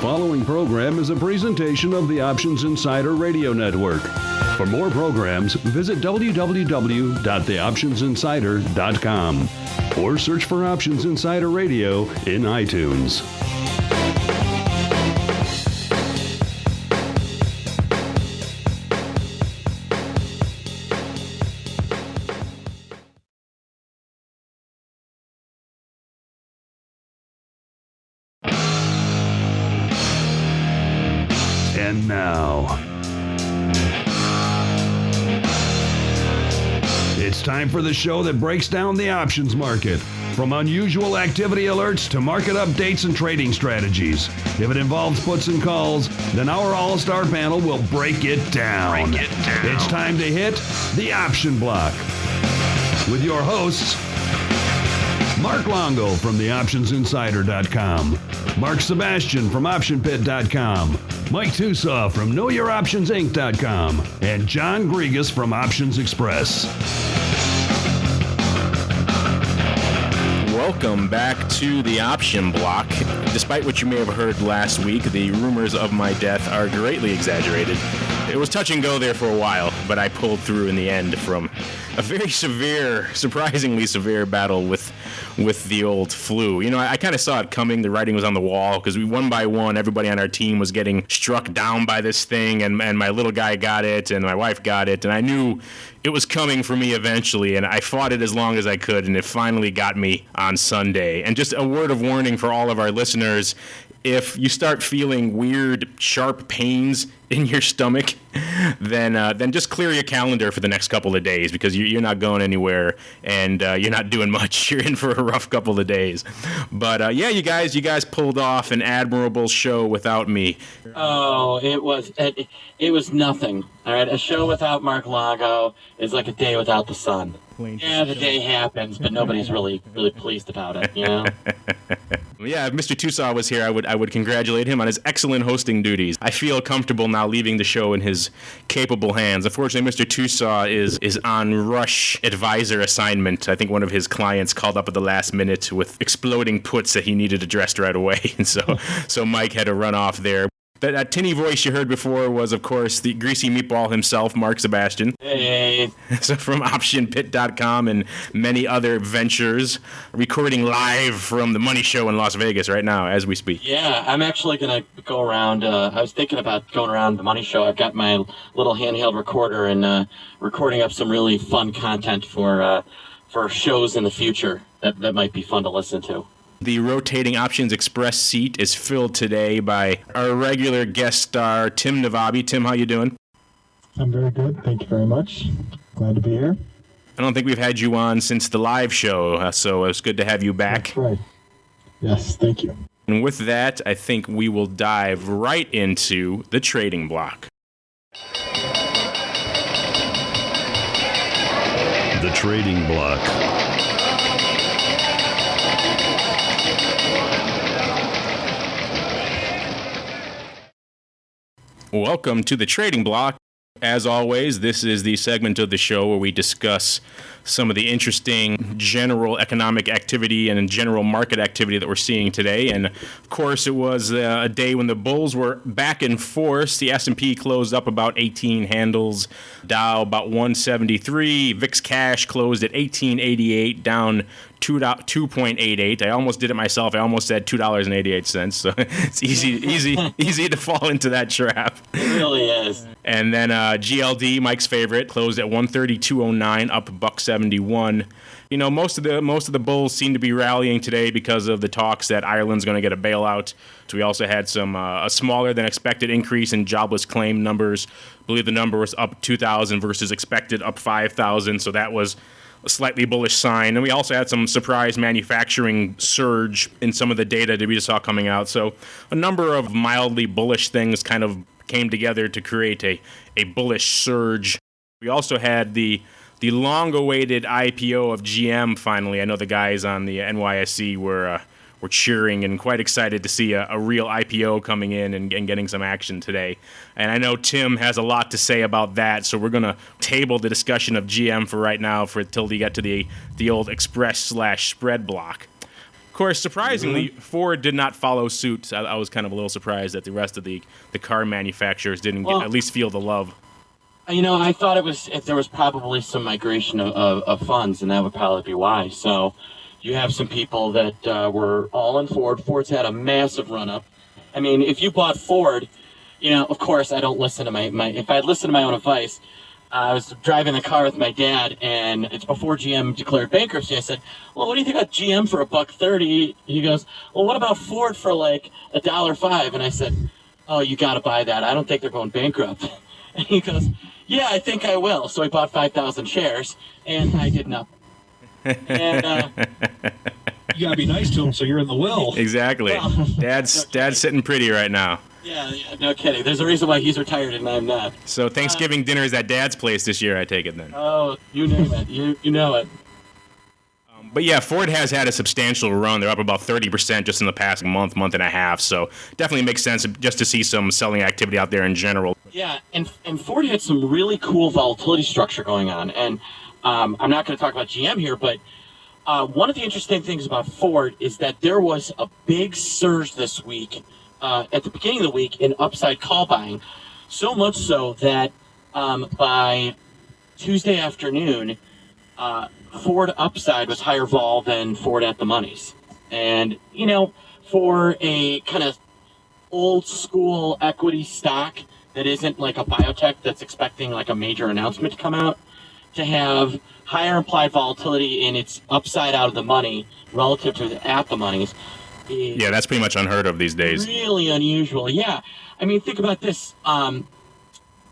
following program is a presentation of the Options Insider Radio Network. For more programs, visit www.theoptionsinsider.com or search for Options Insider Radio in iTunes. And now, it's time for the show that breaks down the options market. From unusual activity alerts to market updates and trading strategies. If it involves puts and calls, then our all-star panel will break it down. It's time to hit the option block. With your hosts, Mark Longo from theoptionsinsider.com, Mark Sebastian from OptionPit.com, Mike Tusaw from KnowYourOptionsInc.com, and John Grigas from Options Express. Welcome back to the Option Block. Despite what you may have heard last week, the rumors of my death are greatly exaggerated. It was touch and go there for a while, but I pulled through in the end from a very severe, surprisingly severe battle with the old flu. You know, I kind of saw it coming. The writing was on the wall because one by one, everybody on our team was getting struck down by this thing, and my little guy got it, and my wife got it, and I knew it was coming for me eventually, and I fought it as long as I could, and it finally got me on Sunday. And just a word of warning for all of our listeners, if you start feeling weird, sharp pains in your stomach, then just clear your calendar for the next couple of days because you're not going anywhere and you're not doing much. You're in for a rough couple of days. But yeah, you guys pulled off an admirable show without me. Oh, it was nothing. All right, a show without Mark Longo is like a day without the sun. Yeah, the day happens, but nobody's really pleased about it, you know? Yeah, if Mr. Tusaw was here, I would congratulate him on his excellent hosting duties. I feel comfortable now leaving the show in his capable hands. Unfortunately, Mr. Tusaw is on rush advisor assignment. I think one of his clients called up at the last minute with exploding puts that he needed addressed right away, and so Mike had to run off there. That tinny voice you heard before was, of course, the greasy meatball himself, Mark Sebastian. Hey. So from OptionPit.com and many other ventures, recording live from the Money Show in Las Vegas right now as we speak. Yeah, I'm actually going to go around. I was thinking about going around the Money Show. I've got my little handheld recorder and recording up some really fun content for shows in the future that might be fun to listen to. The rotating Options Express seat is filled today by our regular guest star, Tim Navabi. Tim, how you doing? I'm very good. Thank you very much. Glad to be here. I don't think we've had you on since the live show, so it's good to have you back. That's right. Yes, thank you. And with that, I think we will dive right into the trading block. The trading block. Welcome to the Trading Block. As always, this is the segment of the show where we discuss some of the interesting general economic activity and general market activity that we're seeing today. And of course, it was a day when the bulls were back in force. The S&P closed up about 18 handles, Dow about 173, VIX cash closed at 1888, down 2.88. I almost did it myself. I almost said $2.88. So it's easy to fall into that trap. It really is. And then GLD, Mike's favorite, closed at 132.09, up $1.71. You know, most of the bulls seem to be rallying today because of the talks that Ireland's going to get a bailout. So we also had a smaller than expected increase in jobless claim numbers. I believe the number was up 2,000 versus expected up 5,000. So that was a slightly bullish sign. And we also had some surprise manufacturing surge in some of the data that we just saw coming out. So a number of mildly bullish things kind of came together to create a bullish surge. We also had the long-awaited IPO of GM finally. I know the guys on the NYSE were cheering and quite excited to see a real IPO coming in and getting some action today. And I know Tim has a lot to say about that, so we're going to table the discussion of GM for right now till we get to the old Express/spread block. Of course, surprisingly, Ford did not follow suit. I was kind of a little surprised that the rest of the car manufacturers didn't at least feel the love. I thought there was probably some migration of funds, and that would probably be why. So you have some people that were all in Ford. Ford's had a massive run-up. I mean, if you bought Ford, of course, I don't listen to my if I listened to my own advice, I was driving the car with my dad, and it's before GM declared bankruptcy. I said, well, what do you think about GM for $1.30? He goes, well, what about Ford for like $1.05? And I said, oh, you got to buy that. I don't think they're going bankrupt. And he goes, yeah, I think I will. So I bought 5,000 shares, and I did nothing. And you got to be nice to him so you're in the will. Exactly. Well, Dad's sitting pretty right now. Yeah, no kidding. There's a reason why he's retired and I'm not. So Thanksgiving dinner is at Dad's place this year, I take it then. Oh, you name it. You know it. But yeah, Ford has had a substantial run. They're up about 30% just in the past month and a half. So definitely makes sense just to see some selling activity out there in general. Yeah, and Ford had some really cool volatility structure going on. And I'm not going to talk about GM here, but one of the interesting things about Ford is that there was a big surge this week at the beginning of the week in upside call buying, so much so that by Tuesday afternoon, Ford upside was higher vol than Ford at the monies. And, for a kind of old school equity stock that isn't like a biotech that's expecting like a major announcement to come out, to have higher implied volatility in its upside out of the money relative to the at the monies. Yeah, that's pretty much unheard of these days. Really unusual. Yeah. I mean, think about this.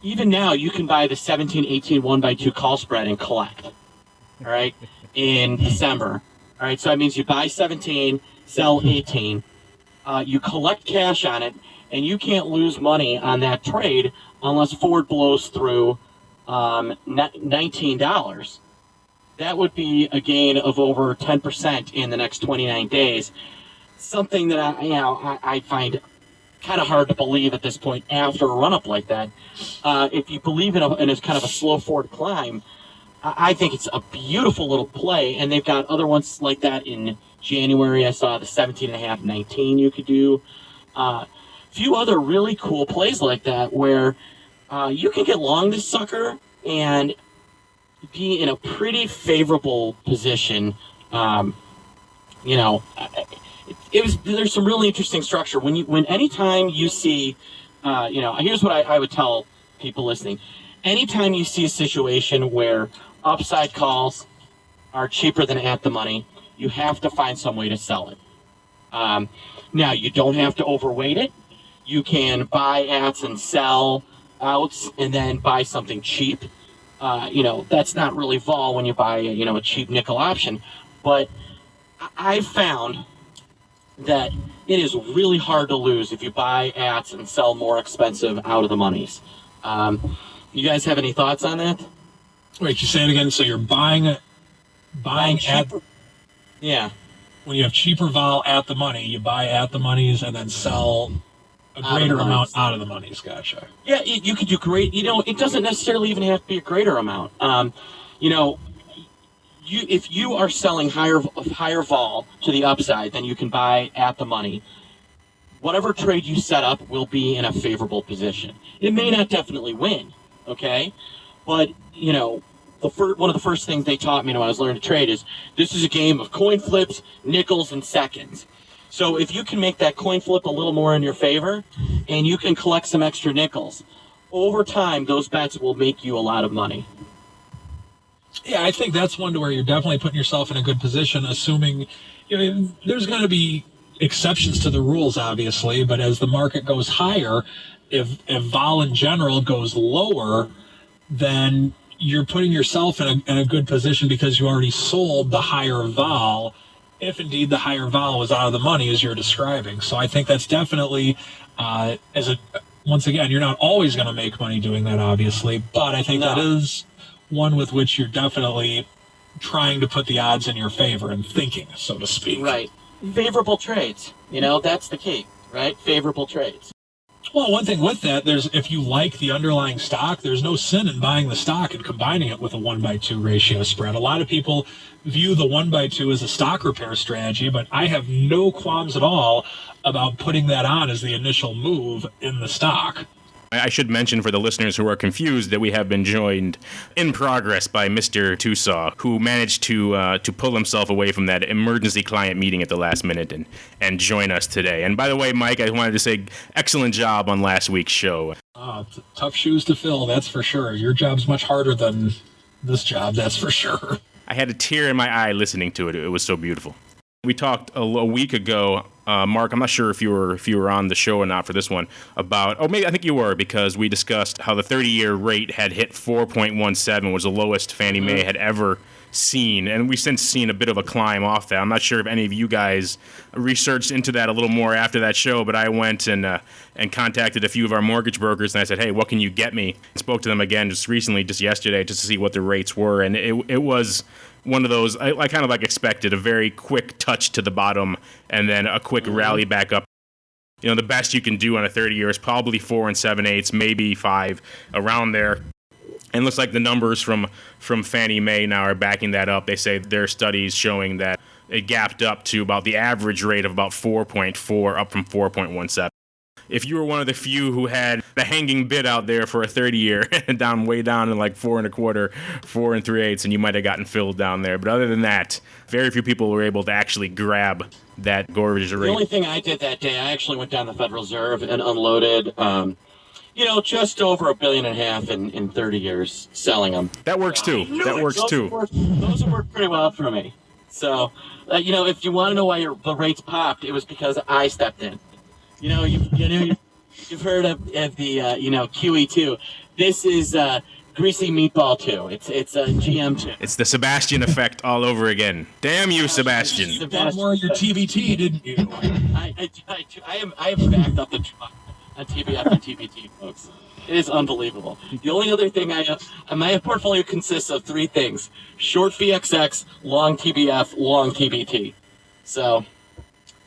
Even now, you can buy the 17-18 1x2 call spread and collect. All right, in December. All right, so that means you buy 17, sell 18. You collect cash on it, and you can't lose money on that trade unless Ford blows through $19. That would be a gain of over 10% in the next 29 days. Something that I find kind of hard to believe at this point after a run-up like that. If you believe in a kind of a slow forward climb, I think it's a beautiful little play, and they've got other ones like that in January. I saw the 17.5, 19 you could do. A few other really cool plays like that where you can get long this sucker and be in a pretty favorable position. There's some really interesting structure anytime you see, here's what I would tell people listening. Anytime you see a situation where upside calls are cheaper than at the money, you have to find some way to sell it. Now, you don't have to overweight it. You can buy ats and sell outs and then buy something cheap. That's not really vol when you buy a cheap nickel option. But I've found that it is really hard to lose if you buy ats and sell more expensive out of the monies. You guys have any thoughts on that? Wait, you say it again. So you're buying at yeah. When you have cheaper vol at the money, you buy at the monies and then sell a greater amount out of the monies. Gotcha. Yeah, you could do great. It doesn't necessarily even have to be a greater amount. If you are selling higher vol to the upside, then you can buy at the money. Whatever trade you set up will be in a favorable position. It may not definitely win, okay? But, one of the first things they taught me when I was learning to trade is this is a game of coin flips, nickels, and seconds. So if you can make that coin flip a little more in your favor, and you can collect some extra nickels, over time, those bets will make you a lot of money. Yeah, I think that's one to where you're definitely putting yourself in a good position, assuming, there's going to be exceptions to the rules, obviously, but as the market goes higher, if vol in general goes lower, then you're putting yourself in a good position because you already sold the higher vol, if indeed the higher vol was out of the money as you're describing. So I think that's definitely, once again, you're not always going to make money doing that, obviously, but I think that is one with which you're definitely trying to put the odds in your favor and thinking, so to speak. Right. Favorable trades. That's the key, right? Favorable trades. Well, one thing with that, if you like the underlying stock, there's no sin in buying the stock and combining it with a 1-by-2 ratio spread. A lot of people view the 1-by-2 as a stock repair strategy, but I have no qualms at all about putting that on as the initial move in the stock. I should mention for the listeners who are confused that we have been joined in progress by Mr. Tusaw, who managed to pull himself away from that emergency client meeting at the last minute and join us today. And by the way, Mike, I wanted to say excellent job on last week's show. Tough shoes to fill, that's for sure. Your job's much harder than this job, that's for sure. I had a tear in my eye listening to it. It was so beautiful. We talked a week ago, Mark, I'm not sure if you were on the show or not for this one, maybe I think you were, because we discussed how the 30-year rate had hit 4.17, was the lowest Fannie Mae had ever seen, and we've since seen a bit of a climb off that. I'm not sure if any of you guys researched into that a little more after that show, but I went and contacted a few of our mortgage brokers, and I said, hey, what can you get me? I spoke to them again just yesterday, just to see what the rates were, and it was one of those, I kind of like expected, a very quick touch to the bottom and then a quick rally back up. You know, the best you can do on a 30-year is probably 4 7/8, maybe 5, around there. And it looks like the numbers from Fannie Mae now are backing that up. They say their studies showing that it gapped up to about the average rate of about 4.4, up from 4.17. If you were one of the few who had the hanging bid out there for a 30-year way down in like 4 1/4, 4 3/8, and you might have gotten filled down there. But other than that, very few people were able to actually grab that gorgeous rate. The only thing I did that day, I actually went down to the Federal Reserve and unloaded, just over $1.5 billion in 30 years selling them. That works too. Those have worked pretty well for me. So, if you want to know why the rates popped, it was because I stepped in. You've heard of the QE2. This is Greasy Meatball 2. It's a GM 2. It's the Sebastian effect all over again. Damn you, Sebastian. You bought more of your TBT, didn't you? I have backed up the truck on TBF and TBT, folks. It is unbelievable. The only other thing my portfolio consists of 3 things: short VXX, long TBF, long TBT. So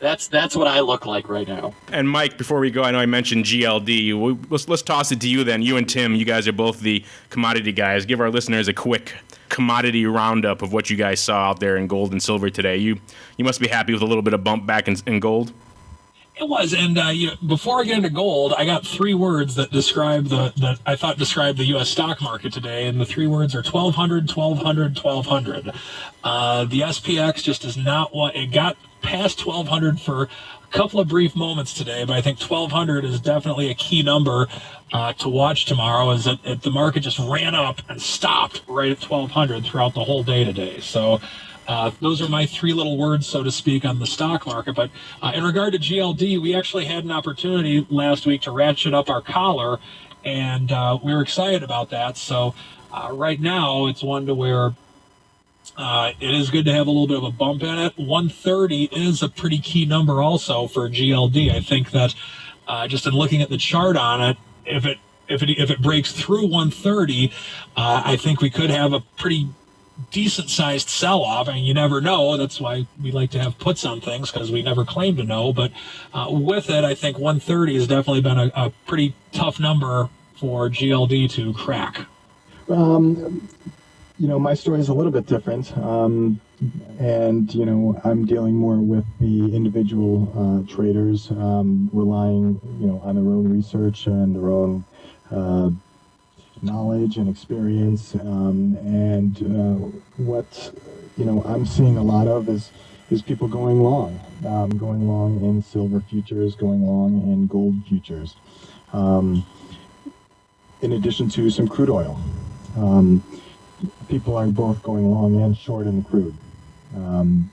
that's what I look like right now. And Mike, before we go, I know I mentioned GLD. Let's toss it to you then. You and Tim, you guys are both the commodity guys. Give our listeners a quick commodity roundup of what you guys saw out there in gold and silver today. You must be happy with a little bit of bump back in gold. It was, and before I get into gold, I got 3 words that describe the U.S. stock market today, and the 3 words are 1,200, 1,200, 1,200. The SPX just is not what it got past 1,200 for a couple of brief moments today, but I think 1,200 is definitely a key number to watch tomorrow. Is that the market just ran up and stopped right at 1,200 throughout the whole day today. So. Those are my 3 little words, so to speak, on the stock market. But in regard to GLD, we actually had an opportunity last week to ratchet up our collar, and we were excited about that. So right now, it's one to where it is good to have a little bit of a bump in it. 130 is a pretty key number also for GLD. I think that just in looking at the chart on it, if it breaks through 130, I think we could have a pretty decent-sized sell-off. I mean, you never know. That's why we like to have puts on things, because we never claim to know. But with it, I think 130 has definitely been a pretty tough number for GLD to crack. My story is a little bit different. And, I'm dealing more with the individual traders, relying, on their own research and their own knowledge and experience, and what I'm seeing a lot of is people going long in silver futures, going long in gold futures, in addition to some crude oil. People are both going long and short in the crude.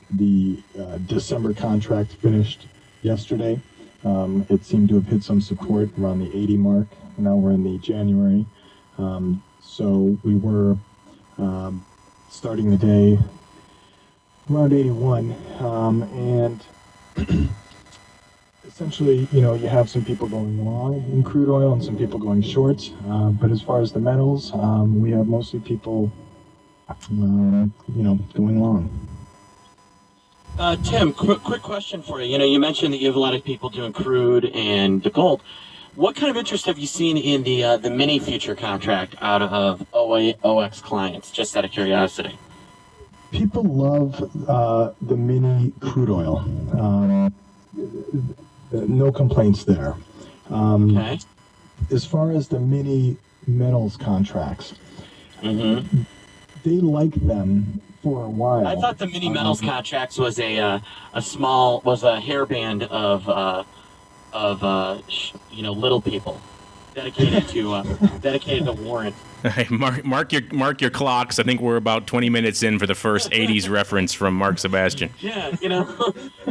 The December contract finished yesterday. It seemed to have hit some support around the 80 mark. Now we're in the January. So we were starting the day around 81, and essentially, you have some people going long in crude oil and some people going short. But as far as the metals, we have mostly people, going long. Tim, quick question for you. You mentioned that you have a lot of people doing crude and the gold. What kind of interest have you seen in the mini future contract out of OX clients? Just out of curiosity. People love the mini crude oil. No complaints there. Okay. As far as the mini metals contracts, Mm-hmm. they like them for a while. I thought the mini metals contracts was a hairband of little people dedicated to warrant. Hey, mark your clocks. I think we're about 20 minutes in for the first 80s reference from Mark Sebastian. Yeah, you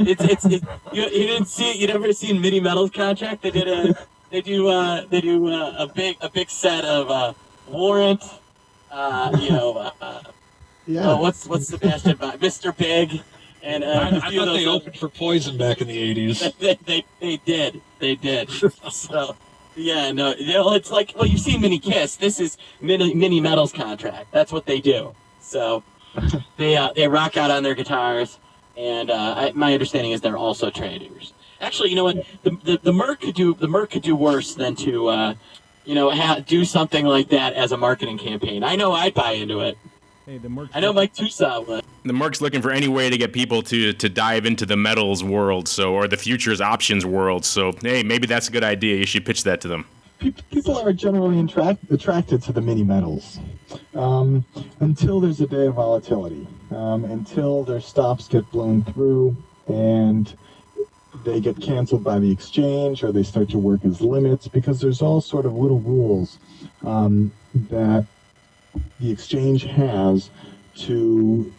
didn't see it. You never seen mini metals contract? They do a big set of warrant. Yeah. What's Sebastian by Mr. Big, and I thought they opened for Poison back in the 80s. They did. So yeah, no, it's like, well, you've seen Mini Kiss. This is mini metals contract. That's what they do. So they rock out on their guitars, and my understanding is they're also traders. Actually, you know what? The Merc could do worse than to do something like that as a marketing campaign. I know I'd buy into it. Hey, the Merc's I know Mike Toussaint would. The Merc's looking for any way to get people to dive into the metals world, or the futures options world. So, hey, maybe that's a good idea. You should pitch that to them. People are generally attracted to the mini metals until there's a day of volatility, until their stops get blown through and they get canceled by the exchange, or they start to work as limits, because there's all sort of little rules that the exchange has to.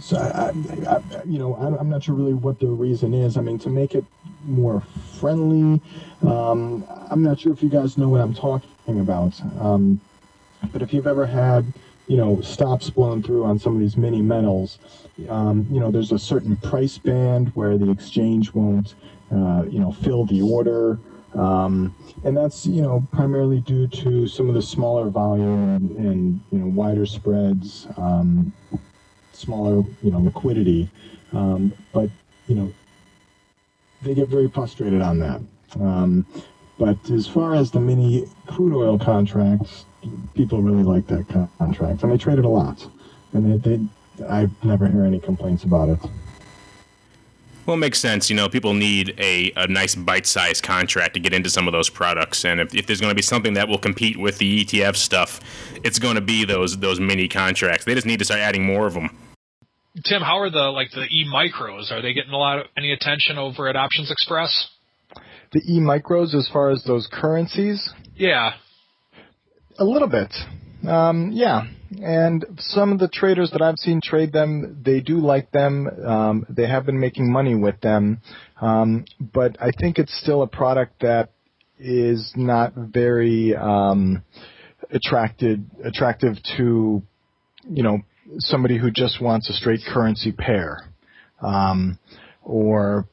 So I'm not sure really what the reason is. I mean, to make it more friendly. I'm not sure if you guys know what I'm talking about. But if you've ever had, stops blown through on some of these mini metals, there's a certain price band where the exchange won't, fill the order. And that's, primarily due to some of the smaller volume and wider spreads, smaller, liquidity. But they get very frustrated on that. But as far as the mini crude oil contracts, people really like that contract, and they trade it a lot. And I never hear any complaints about it. Well, it makes sense. People need a nice bite-sized contract to get into some of those products. And if there's going to be something that will compete with the ETF stuff, it's going to be those mini contracts. They just need to start adding more of them. Tim, how are the E-micros? Are they getting any attention over at Options Express? The E-micros, as far as those currencies? Yeah. A little bit. Yeah. And some of the traders that I've seen trade them, they do like them. They have been making money with them. But I think it's still a product that is not very attractive to, somebody who just wants a straight currency pair. Or,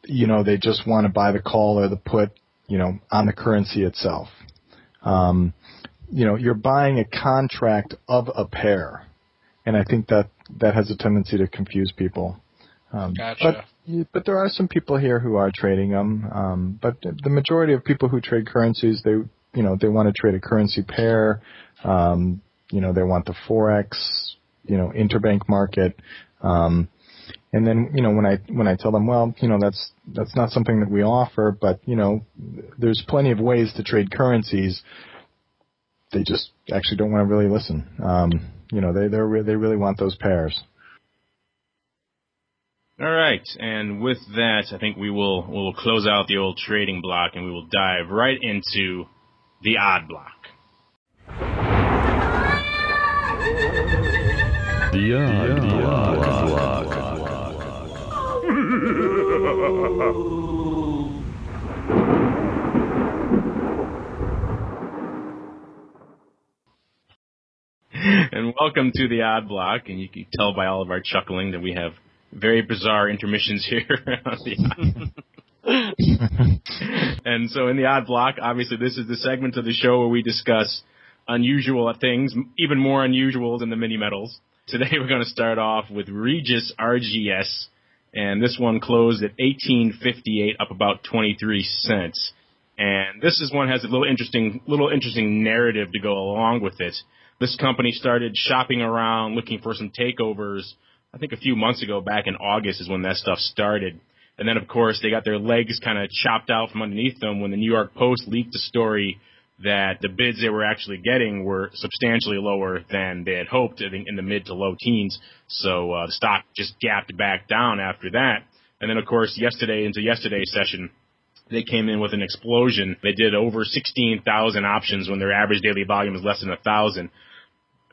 they just want to buy the call or the put, on the currency itself. You're buying a contract of a pair, and I think that has a tendency to confuse people. Gotcha. But there are some people here who are trading them. But the majority of people who trade currencies, they want to trade a currency pair. They want the Forex, interbank market. And then, when I tell them, well, that's not something that we offer, but, there's plenty of ways to trade currencies. They just actually don't want to really listen. They really want those pairs. All right, and with that, I think we will close out the old trading block, and we will dive right into the odd block. The odd block. And welcome to the Odd Block, and you can tell by all of our chuckling that we have very bizarre intermissions here on the And so in the Odd Block, obviously this is the segment of the show where we discuss unusual things, even more unusual than the mini metals. Today we're going to start off with Regis RGS, and this one closed at $18.58, up about 23 cents. And this is one has a little interesting narrative to go along with it. This company started shopping around, looking for some takeovers, I think a few months ago, back in August is when that stuff started. And then, of course, they got their legs kind of chopped out from underneath them when the New York Post leaked a story that the bids they were actually getting were substantially lower than they had hoped, I think in the mid to low teens. So the stock just gapped back down after that. And then, of course, into yesterday's session, they came in with an explosion. They did over 16,000 options when their average daily volume is less than 1,000.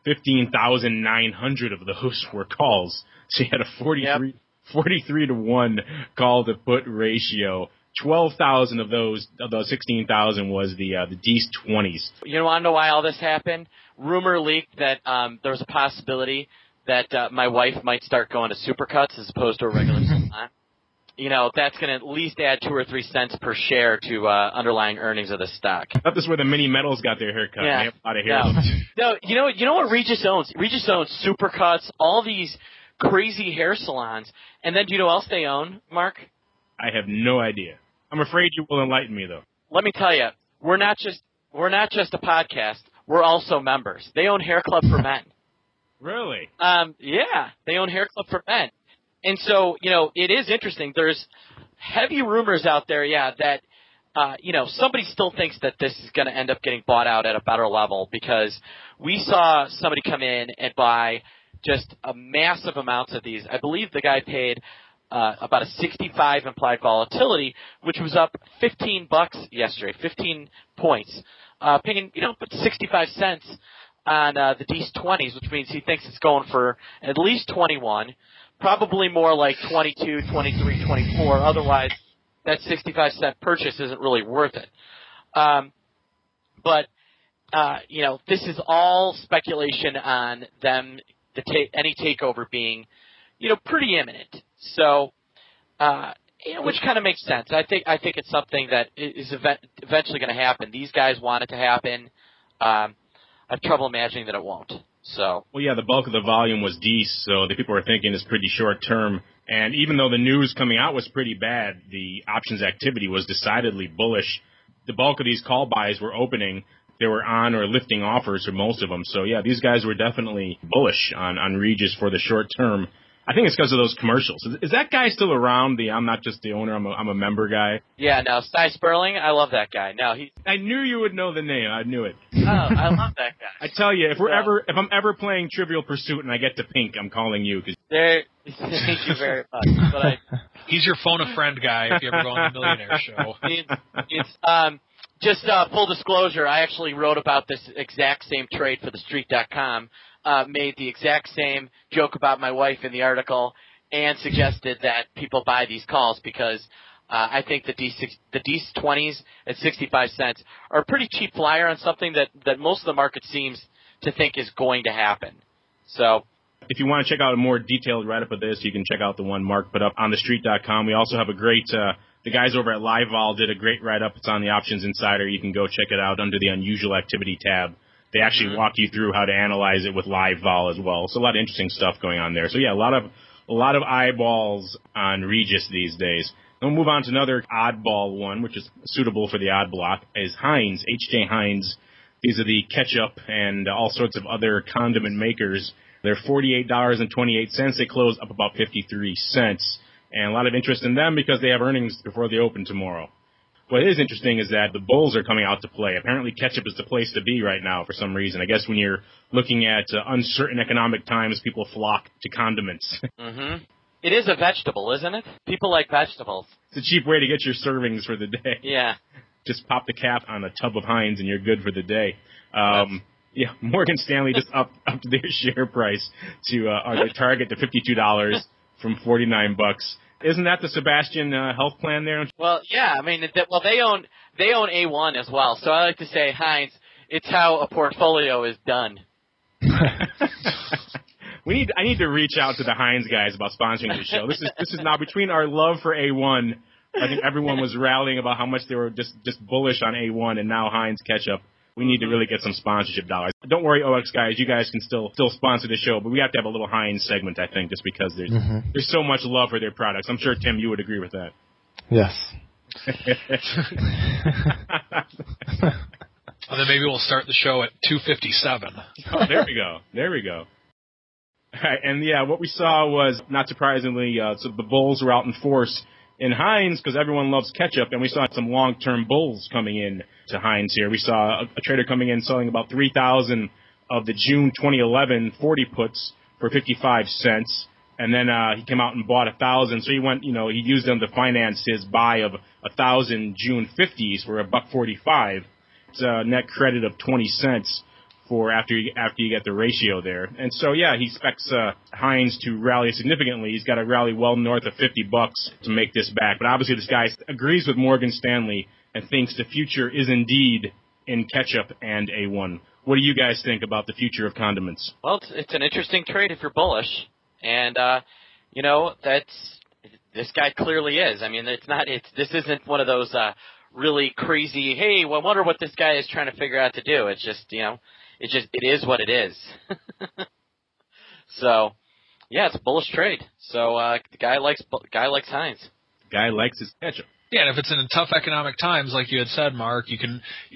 15,900 of those were calls. So you had a 43 to 1 call to put ratio. 12,000 of those 16,000 was the Dees 20s. You want to know why all this happened? Rumor leaked that there was a possibility that my wife might start going to Supercuts as opposed to a regular salon. That's going to at least add 2 or 3 cents per share to underlying earnings of the stock. I thought this is where the mini metals got their haircut. Yeah. They have a lot of hair. No, you know what Regis owns? Regis owns Supercuts, all these crazy hair salons. And then do you know what else they own, Mark? I have no idea. I'm afraid you will enlighten me, though. Let me tell you, we're not just a podcast. We're also members. They own Hair Club for Men. Really? Yeah, they own Hair Club for Men. And so, it is interesting. There's heavy rumors out there, that, somebody still thinks that this is going to end up getting bought out at a better level because we saw somebody come in and buy just a massive amounts of these. I believe the guy paid about a 65 implied volatility, which was up $15 yesterday, 15 points, paying, 65 cents on the Dees 20s, which means he thinks it's going for at least 21. Probably more like 22, 23, 24. Otherwise, that 65-cent purchase isn't really worth it. But this is all speculation on them, any takeover being, pretty imminent. So, which kind of makes sense. I think it's something that is eventually going to happen. These guys want it to happen. I have trouble imagining that it won't. So. Well, yeah, the bulk of the volume was Dees, so the people were thinking it's pretty short term. And even though the news coming out was pretty bad, the options activity was decidedly bullish. The bulk of these call buys were opening. They were on or lifting offers for most of them. So, yeah, these guys were definitely bullish on Regis for the short term. I think it's because of those commercials. Is that guy still around? I'm not just the owner, I'm a member guy. Yeah, no, Cy Sperling, I love that guy. No, I knew you would know the name. I knew it. Oh, I love that guy. I tell you, if I'm ever playing Trivial Pursuit and I get to pink, I'm calling you. Thank you very much. But he's your phone a friend guy if you ever go on the Millionaire Show. Just full disclosure, I actually wrote about this exact same trade for TheStreet.com. Made the exact same joke about my wife in the article and suggested that people buy these calls because I think the Dees 20s at 65 cents are a pretty cheap flyer on something that most of the market seems to think is going to happen. So, if you want to check out a more detailed write-up of this, you can check out the one Mark put up on TheStreet.com. We also have a great the guys over at LiveVol did a great write-up. It's on the Options Insider. You can go check it out under the Unusual Activity tab. They actually walk you through how to analyze it with LiveVol as well. So a lot of interesting stuff going on there. So yeah, a lot of eyeballs on Regis these days. Then we'll move on to another oddball one, which is suitable for the odd block, is Heinz, H.J. Heinz. These are the ketchup and all sorts of other condiment makers. They're $48.28. They close up about 53 cents. And a lot of interest in them because they have earnings before they open tomorrow. What is interesting is that the bulls are coming out to play. Apparently ketchup is the place to be right now for some reason. I guess when you're looking at uncertain economic times, people flock to condiments. Mm-hmm. It is a vegetable, isn't it? People like vegetables. It's a cheap way to get your servings for the day. Yeah. Just pop the cap on a tub of Heinz and you're good for the day. Yeah, Morgan Stanley just upped their share price to their target to $52 from $49. Isn't that the Sebastian health plan there? Well, yeah. I mean, they own A1 as well. So I like to say, Heinz, it's how a portfolio is done. I need to reach out to the Heinz guys about sponsoring the show. This is now between our love for A1. I think everyone was rallying about how much they were just bullish on A1, and now Heinz ketchup. We need to really get some sponsorship dollars. Don't worry, OX guys, you guys can still sponsor the show, but we have to have a little Heinz segment, I think, just because there's so much love for their products. I'm sure, Tim, you would agree with that. Yes. And then maybe we'll start the show at 2:57. Oh, there we go. All right, and yeah, what we saw was, not surprisingly, so the bulls were out in force in Heinz because everyone loves ketchup, and we saw some long-term bulls coming in to Heinz here. We saw a trader coming in selling about 3,000 of the June 2011 40 puts for 55 cents, and then he came out and bought 1,000. So he went, he used them to finance his buy of 1,000 June 50s for $1.45. It's a net credit of 20 cents for after you get the ratio there. And so, yeah, he expects Heinz to rally significantly. He's got to rally well north of $50 to make this back. But obviously this guy agrees with Morgan Stanley and thinks the future is indeed in ketchup and A1. What do you guys think about the future of condiments? Well, it's an interesting trade if you're bullish. And, this guy clearly is. I mean, this isn't one of those really crazy, hey, well, I wonder what this guy is trying to figure out to do. It's just, it is what it is. So, yeah, it's a bullish trade. So the guy likes Heinz. Guy likes his ketchup. Yeah, and if it's in tough economic times, like you had said, Mark, you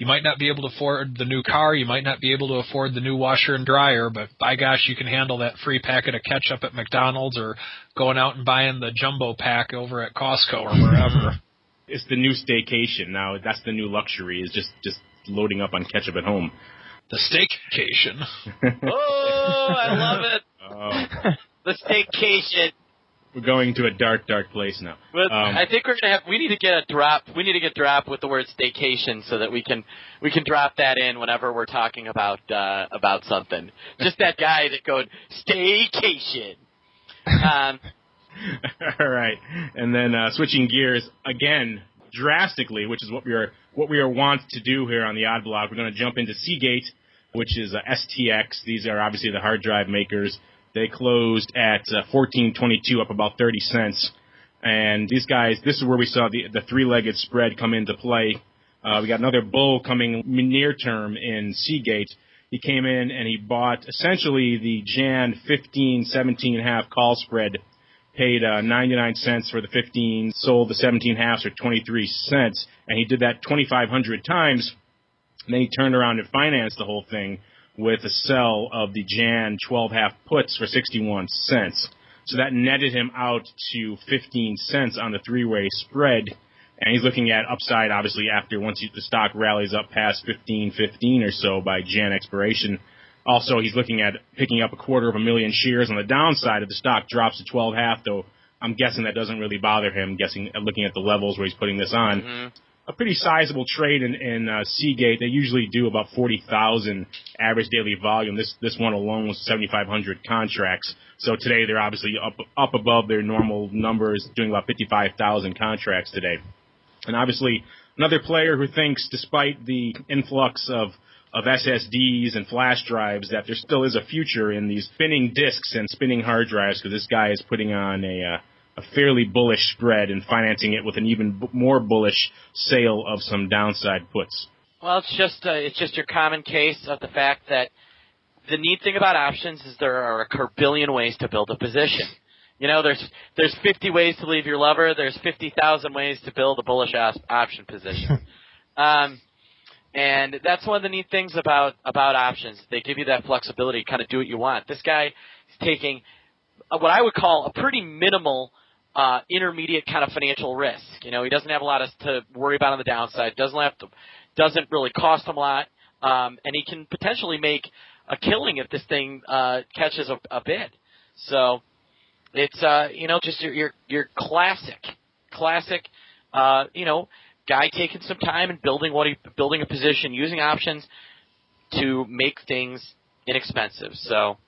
might not be able to afford the new car, you might not be able to afford the new washer and dryer, but by gosh, you can handle that free packet of ketchup at McDonald's or going out and buying the jumbo pack over at Costco or wherever. It's the new staycation now. That's the new luxury, is just loading up on ketchup at home. The staycation. Oh, I love it. The staycation. We're going to a dark, dark place now. But I think we need to get a drop. We need to get drop with the word staycation so that we can drop that in whenever we're talking about something. Just that guy that goes staycation. All right, and then switching gears again drastically, which is what we are wont to do here on the Odd Block. We're going to jump into Seagate, which is STX. These are obviously the hard drive makers. They closed at $14.22, up about 30 cents. And these guys, this is where we saw the three-legged spread come into play. We got another bull coming near term in Seagate. He came in and he bought essentially the Jan 15, 17.5 call spread, paid 99 cents for the 15, sold the 17.5s for 23 cents, and he did that 2,500 times. And then he turned around and financed the whole thing with a sell of the Jan 12.5 puts for 61 cents. So that netted him out to 15 cents on the three-way spread. And he's looking at upside, obviously, after once the stock rallies up past 15.15 or so by Jan expiration. Also, he's looking at picking up 250,000 shares on the downside if the stock drops to 12.5, though I'm guessing that doesn't really bother him, looking at the levels where he's putting this on. Mm-hmm. A pretty sizable trade in Seagate. They usually do about 40,000 average daily volume. This one alone was 7,500 contracts. So today they're obviously up above their normal numbers, doing about 55,000 contracts today. And obviously another player who thinks, despite the influx of SSDs and flash drives, that there still is a future in these spinning disks and spinning hard drives, because this guy is putting on a fairly bullish spread and financing it with an even more bullish sale of some downside puts. Well, it's just your common case of the fact that the neat thing about options is there are a billion ways to build a position. There's 50 ways to leave your lover. There's 50,000 ways to build a bullish option position. And that's one of the neat things about options. They give you that flexibility to kind of do what you want. This guy is taking what I would call a pretty minimal intermediate kind of financial risk. He doesn't have a lot to worry about on the downside. Doesn't really cost him a lot, and he can potentially make a killing if this thing catches a bid. So it's just your classic guy taking some time and building a position using options to make things inexpensive. So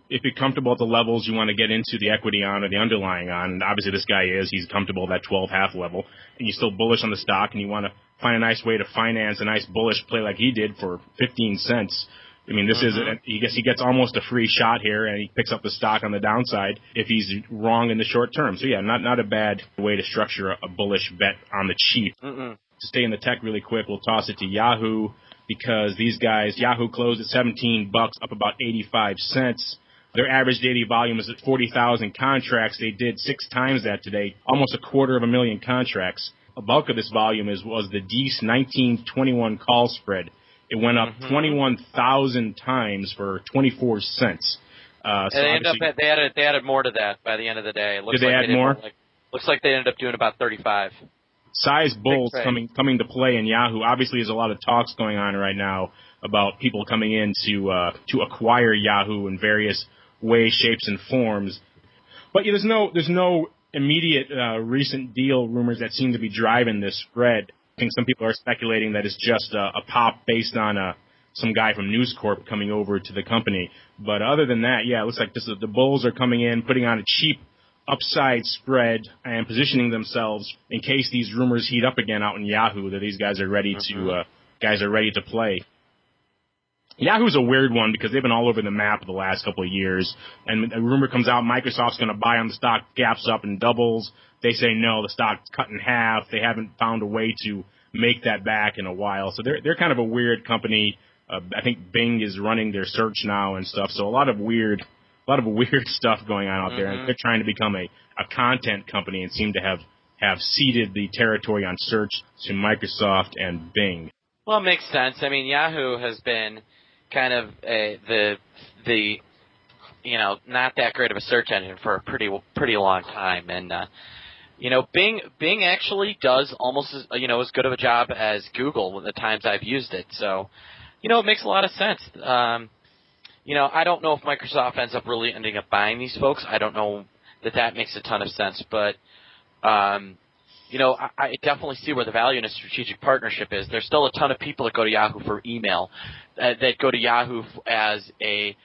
if you're comfortable at the levels you want to get into the equity on or the underlying on, and obviously this guy he's comfortable at that 12.5 level, and you're still bullish on the stock and you want to find a nice way to finance a nice bullish play like he did for 15 cents. I mean, this is, he gets almost a free shot here, and he picks up the stock on the downside if he's wrong in the short term. So yeah, not a bad way to structure a bullish bet on the cheap. To stay in the tech really quick, we'll toss it to Yahoo, because these guys, Yahoo closed at $17, up about 85 cents. Their average daily volume is at 40,000 contracts. They did 6 times that today, almost 250,000 contracts. a bulk of this volume was the Dees 1921 call spread. It went up 21,000 times for 24 cents. And they added more to that by the end of the day. Did they add more? Looks like they ended up doing about 35. Size bulls coming to play in Yahoo. Obviously, there's a lot of talks going on right now about people coming in to acquire Yahoo in various ways, shapes, and forms. But there's no immediate recent deal rumors that seem to be driving this spread. I think some people are speculating that it's just a pop based on some guy from News Corp coming over to the company. But other than that, it looks like the bulls are coming in, putting on a cheap upside spread and positioning themselves in case these rumors heat up again out in Yahoo that these guys are ready to play. Yahoo's a weird one because they've been all over the map the last couple of years. And a rumor comes out Microsoft's going to buy them. The stock gaps up and doubles. They say no, the stock's cut in half. They haven't found a way to make that back in a while. So they're kind of a weird company. I think Bing is running their search now and stuff. So a lot of weird stuff going on out there. And they're trying to become a content company and seem to have ceded the territory on search to Microsoft and Bing. Well, it makes sense. I mean, Yahoo has been kind of the not that great of a search engine for a pretty long time, and Bing actually does almost as good of a job as Google the times I've used it. So, it makes a lot of sense. I don't know if Microsoft ends up really ending up buying these folks. I don't know that makes a ton of sense, but I definitely see where the value in a strategic partnership is. There's still a ton of people that go to Yahoo for email, that go to Yahoo as a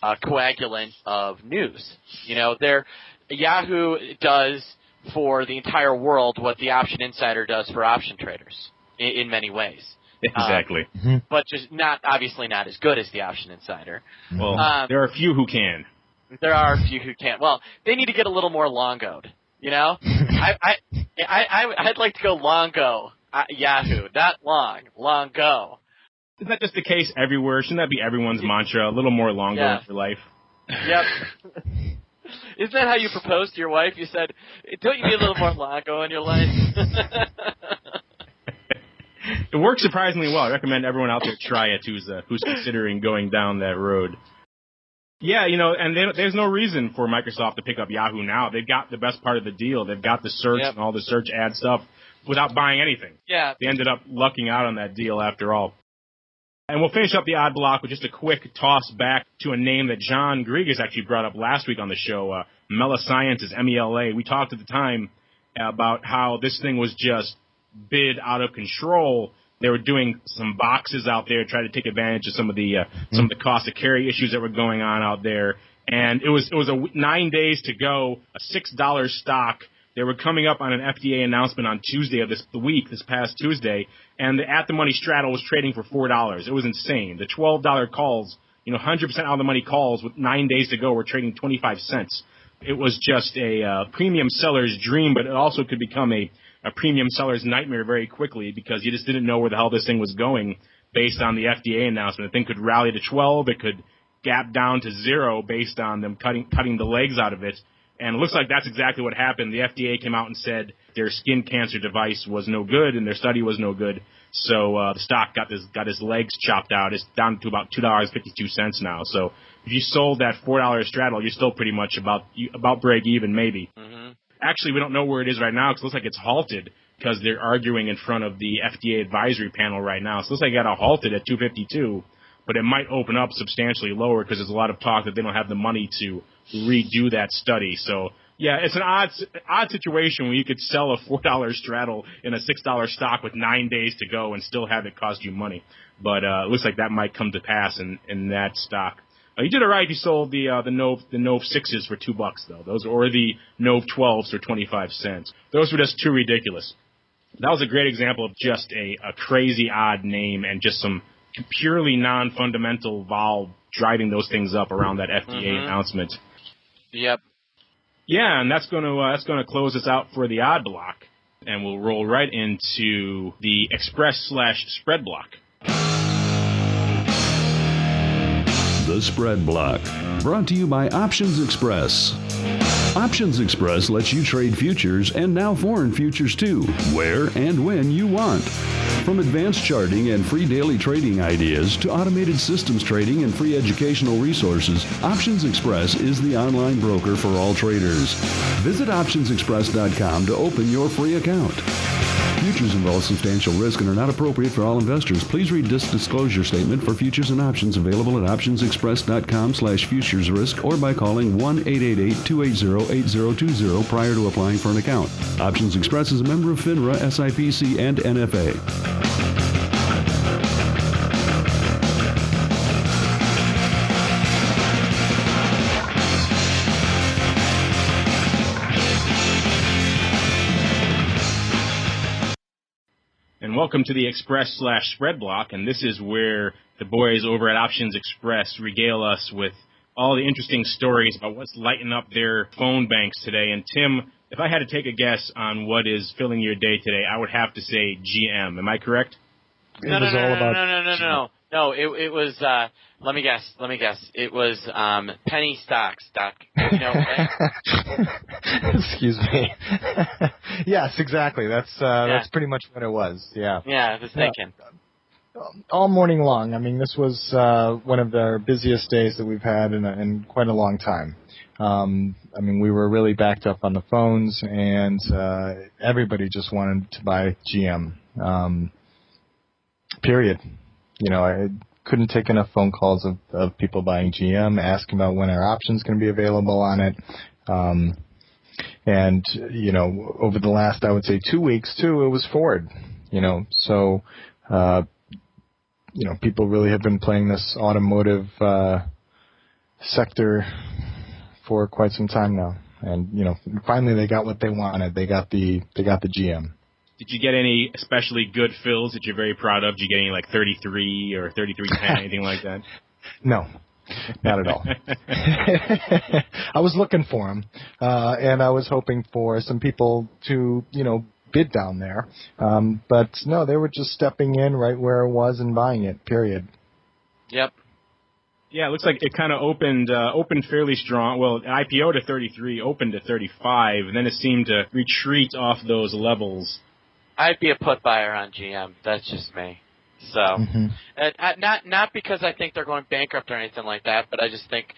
coagulant of news. Yahoo does for the entire world what the Option Insider does for option traders in many ways. Exactly. But just obviously not as good as the Option Insider. Well, there are a few who can. There are a few who can't. Well, they need to get a little more longoed. I'd like to go long go Yahoo, not long go. Isn't that just the case everywhere? Shouldn't that be everyone's mantra? A little more long go in your life. Yep. Isn't that how you proposed to your wife? You said, "Don't you need a little more long go in your life?" It works surprisingly well. I recommend everyone out there try it who's considering going down that road. Yeah, and there's no reason for Microsoft to pick up Yahoo now. They've got the best part of the deal. They've got the search and all the search ad stuff without buying anything. Yeah. They ended up lucking out on that deal after all. And we'll finish up the odd block with just a quick toss back to a name that John Griegas actually brought up last week on the show, Mela Sciences, MELA. We talked at the time about how this thing was just bid out of control. They were doing some boxes out there, trying to take advantage of some of the cost of carry issues that were going on out there. And it was 9 days to go, a $6 stock. They were coming up on an FDA announcement on Tuesday of this past Tuesday, and the at-the-money straddle was trading for $4. It was insane. The $12 calls, 100% out of the money calls with 9 days to go were trading 25 cents. It was just a premium seller's dream, but it also could become a premium seller's nightmare very quickly because you just didn't know where the hell this thing was going based on the FDA announcement. The thing could rally to 12. It could gap down to 0 based on them cutting the legs out of it. And it looks like that's exactly what happened. The FDA came out and said their skin cancer device was no good and their study was no good. So the stock got his legs chopped out. It's down to about $2.52 now. So if you sold that $4 straddle, you're still pretty much about break even, maybe. Mm-hmm. Actually, we don't know where it is right now because it looks like it's halted because they're arguing in front of the FDA advisory panel right now. So it looks like it got halted at $2.52, but it might open up substantially lower because there's a lot of talk that they don't have the money to redo that study. So, yeah, it's an odd situation where you could sell a $4 straddle in a $6 stock with 9 days to go and still have it cost you money. But it looks like that might come to pass in that stock. You did it right. You sold the Nove 6s for $2 though. Or the Nove 12s for 25 cents. Those were just too ridiculous. That was a great example of just a crazy odd name and just some purely non-fundamental vol driving those things up around that FDA announcement. Yep. Yeah, and that's gonna close us out for the odd block, and we'll roll right into the express/spread block. The Spread Block, brought to you by Options Express. Options Express lets you trade futures and now foreign futures too, where and when you want. From advanced charting and free daily trading ideas to automated systems trading and free educational resources, Options Express is the online broker for all traders. Visit optionsexpress.com to open your free account. Futures involve substantial risk and are not appropriate for all investors. Please read this disclosure statement for futures and options available at optionsexpress.com/futures risk or by calling 1-888-280-8020 prior to applying for an account. Options Express is a member of FINRA, SIPC, and NFA. And welcome to the Express/Spread Block, and this is where the boys over at Options Express regale us with all the interesting stories about what's lighting up their phone banks today. And Tim, if I had to take a guess on what is filling your day today, I would have to say GM. Am I correct? No, it was, let me guess. It was, penny stocks. Excuse me. Yes, exactly. That's pretty much what it was. Yeah. Yeah, I was thinking. All morning long. I mean, this was one of our busiest days that we've had in quite a long time. I mean, we were really backed up on the phones, and everybody just wanted to buy GM. Period. You know, I couldn't take enough phone calls of people buying GM, asking about when our options going to be available on it. And, you know, over the last, I would say, 2 weeks, too, it was Ford. You know, so, you know, people really have been playing this automotive sector for quite some time now. And, you know, finally they got what they wanted. They got the GM. Did you get any especially good fills that you're very proud of? Did you get any like 33 or 3310, anything like that? No, not at all. I was looking for them, and I was hoping for some people to, you know, bid down there. But no, they were just stepping in right where it was and buying it, period. Yep. Yeah, it looks like it kind of opened fairly strong. Well, it IPO to 33, opened to 35, and then it seemed to retreat off those levels. I'd be a put buyer on GM. That's just me. So, not because I think they're going bankrupt or anything like that, but I just think,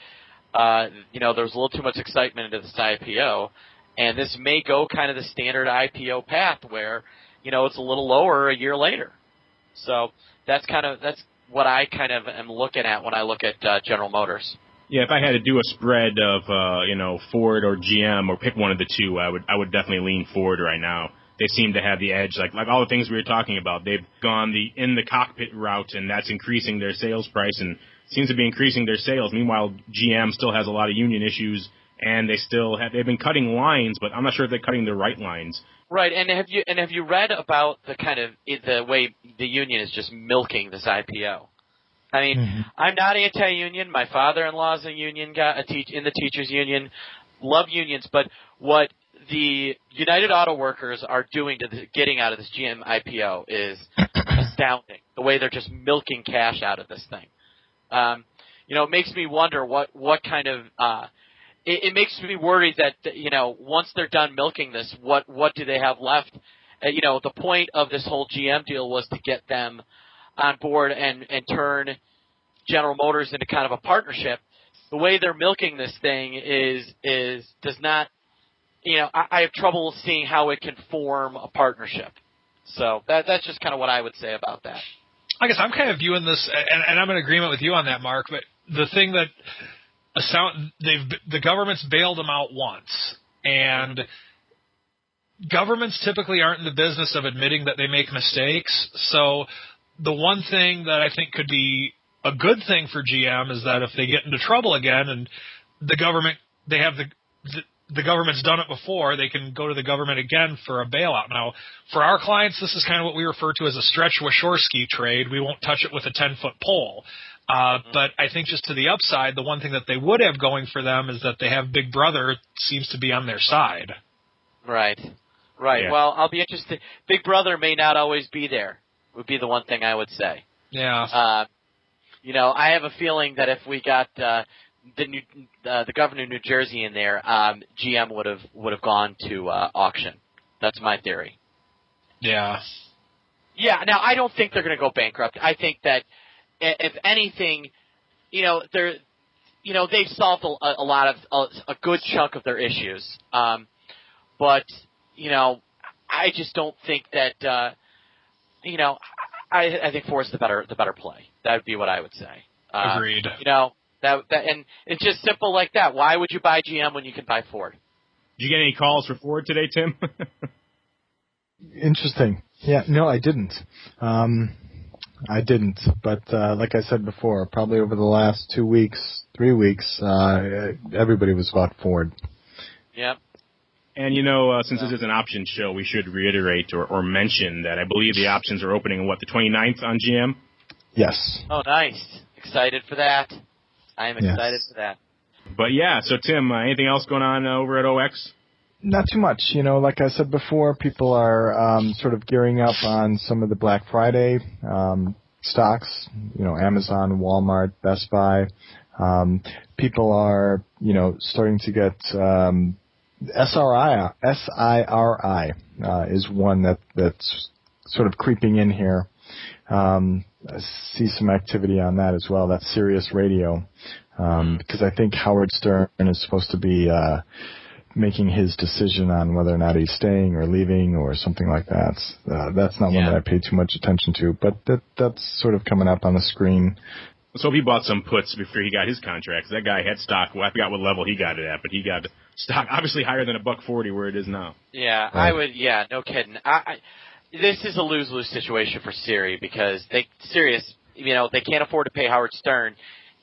you know, there was a little too much excitement into this IPO, and this may go kind of the standard IPO path where, you know, it's a little lower a year later. So that's what I kind of am looking at when I look at General Motors. Yeah, if I had to do a spread of, you know, Ford or GM or pick one of the two, I would definitely lean Ford right now. They seem to have the edge, like all the things we were talking about. They've gone the in the cockpit route, and that's increasing their sales price and seems to be increasing their sales. Meanwhile, GM still has a lot of union issues, and they've been cutting lines, but I'm not sure if they're cutting the right lines. Right, and have you read about the kind of the way the union is just milking this IPO? I mean, I'm not anti-union. My father-in-law's a union guy, in the teachers' union. Love unions, but what the United Auto Workers are doing to getting out of this GM IPO is astounding. The way they're just milking cash out of this thing. You know, it makes me wonder what kind of it makes me worried that, you know, once they're done milking this, what do they have left? You know, the point of this whole GM deal was to get them on board and turn General Motors into kind of a partnership. The way they're milking this thing does not. You know, I have trouble seeing how it can form a partnership. So that's just kind of what I would say about that. I guess I'm kind of viewing this, and I'm in agreement with you on that, Mark, but the thing that the government's bailed them out once, and governments typically aren't in the business of admitting that they make mistakes. So the one thing that I think could be a good thing for GM is that if they get into trouble again and the government, the government's done it before, they can go to the government again for a bailout. Now, for our clients, this is kind of what we refer to as a stretch Wachorski trade. We won't touch it with a 10-foot pole. But I think just to the upside, the one thing that they would have going for them is that they have Big Brother seems to be on their side. Right. Yeah. Well, I'll be interested. Big Brother may not always be there, would be the one thing I would say. Yeah. You know, I have a feeling that if we got the governor of New Jersey in there, GM would have gone to auction. That's my theory. Yeah. Yeah. Now I don't think they're going to go bankrupt. I think that if anything, they've solved a lot of a good chunk of their issues. But I just don't think that. I think Ford's the better play. That would be what I would say. Agreed. That and it's just simple like that. Why would you buy GM when you can buy Ford? Did you get any calls for Ford today, Tim? Interesting. Yeah, no, I didn't. I didn't. But like I said before, probably over the last 2 weeks, 3 weeks, everybody was about Ford. Yep. And, since this is an option show, we should reiterate or mention that I believe the options are opening, the 29th on GM? Yes. Oh, nice. Excited for that. I am excited for that. But, yeah, so, Tim, anything else going on over at OX? Not too much. Like I said before, people are sort of gearing up on some of the Black Friday stocks, Amazon, Walmart, Best Buy. People are, starting to get SIRI is one that's sort of creeping in here. I see some activity on that as well. That's Sirius Radio, because I think Howard Stern is supposed to be making his decision on whether or not he's staying or leaving or something like that. That's not one that I pay too much attention to, but that's sort of coming up on the screen. Let's hope he bought some puts before he got his contract. That guy had stock. Well, I forgot what level he got it at, but he got stock obviously higher than $1.40 where it is now. Yeah, right. I would. Yeah, no kidding. This is a lose-lose situation for Siri because Sirius, they can't afford to pay Howard Stern,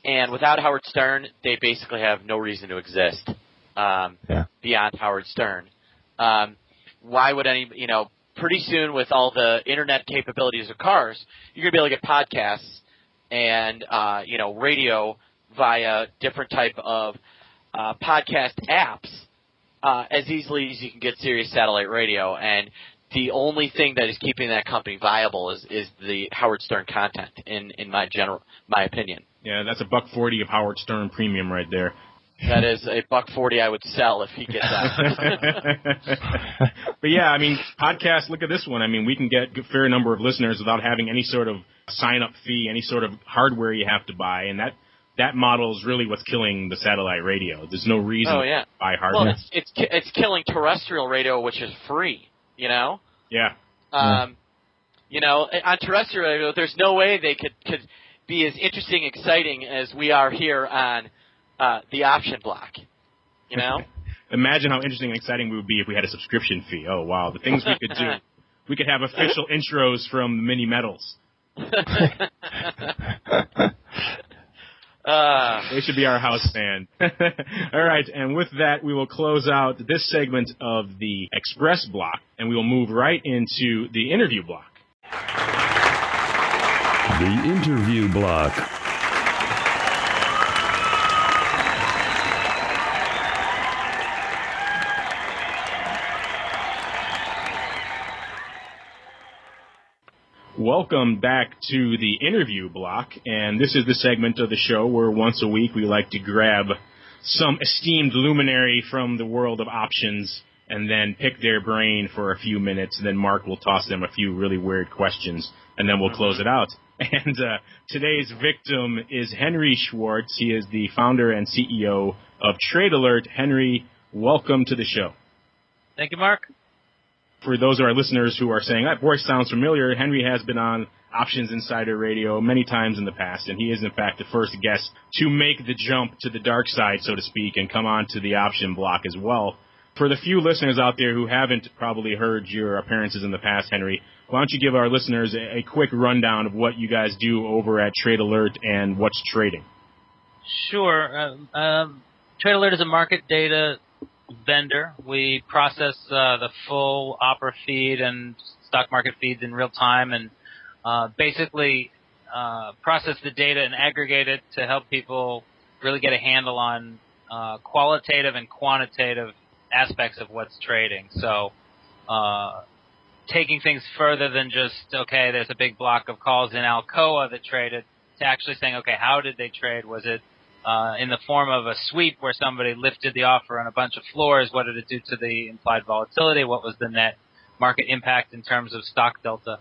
and without Howard Stern, they basically have no reason to exist beyond Howard Stern. Why would pretty soon with all the internet capabilities of cars, you're going to be able to get podcasts and, radio via different type of podcast apps as easily as you can get Sirius satellite radio. And the only thing that is keeping that company viable is the Howard Stern content, in my opinion. Yeah, that's $1.40 of Howard Stern premium right there. That is $1.40 I would sell if he gets that. But yeah, podcasts, look at this one. We can get a fair number of listeners without having any sort of sign-up fee, any sort of hardware you have to buy, and that model is really what's killing the satellite radio. There's no reason to buy hardware. Well, it's killing terrestrial radio, which is free, Yeah. on terrestrial radio, there's no way they could be as interesting, exciting as we are here on the option block, Imagine how interesting and exciting we would be if we had a subscription fee. Oh, wow. The things we could do. We could have official intros from the Mini Metals. They should be our house band. All right, and with that, we will close out this segment of the Express block, and we will move right into the interview block. The interview block. Welcome back to the interview block, and this is the segment of the show where once a week we like to grab some esteemed luminary from the world of options and then pick their brain for a few minutes, and then Mark will toss them a few really weird questions, and then we'll close it out. And today's victim is Henry Schwartz. He is the founder and CEO of Trade Alert. Henry, welcome to the show. Thank you, Mark. For those of our listeners who are saying, that voice sounds familiar, Henry has been on Options Insider Radio many times in the past, and he is, in fact, the first guest to make the jump to the dark side, so to speak, and come on to the option block as well. For the few listeners out there who haven't probably heard your appearances in the past, Henry, why don't you give our listeners a quick rundown of what you guys do over at Trade Alert and what's trading? Sure. Trade Alert is a market data vendor. We process the full opera feed and stock market feeds in real time and basically process the data and aggregate it to help people really get a handle on qualitative and quantitative aspects of what's trading. So taking things further than just, okay, there's a big block of calls in Alcoa that traded, to actually saying, okay, how did they trade? Was it in the form of a sweep where somebody lifted the offer on a bunch of floors. What did it do to the implied volatility? What was the net market impact in terms of stock delta?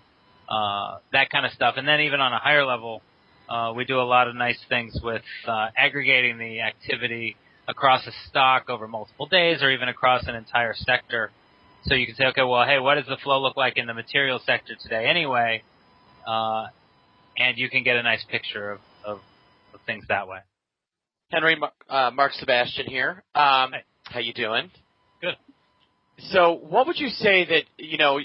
That kind of stuff. And then even on a higher level, we do a lot of nice things with aggregating the activity across a stock over multiple days or even across an entire sector. So you can say, okay, well, hey, what does the flow look like in the material sector today anyway? And you can get a nice picture of things that way. Henry, Mark Sebastian here. How you doing? Good. So what would you say that,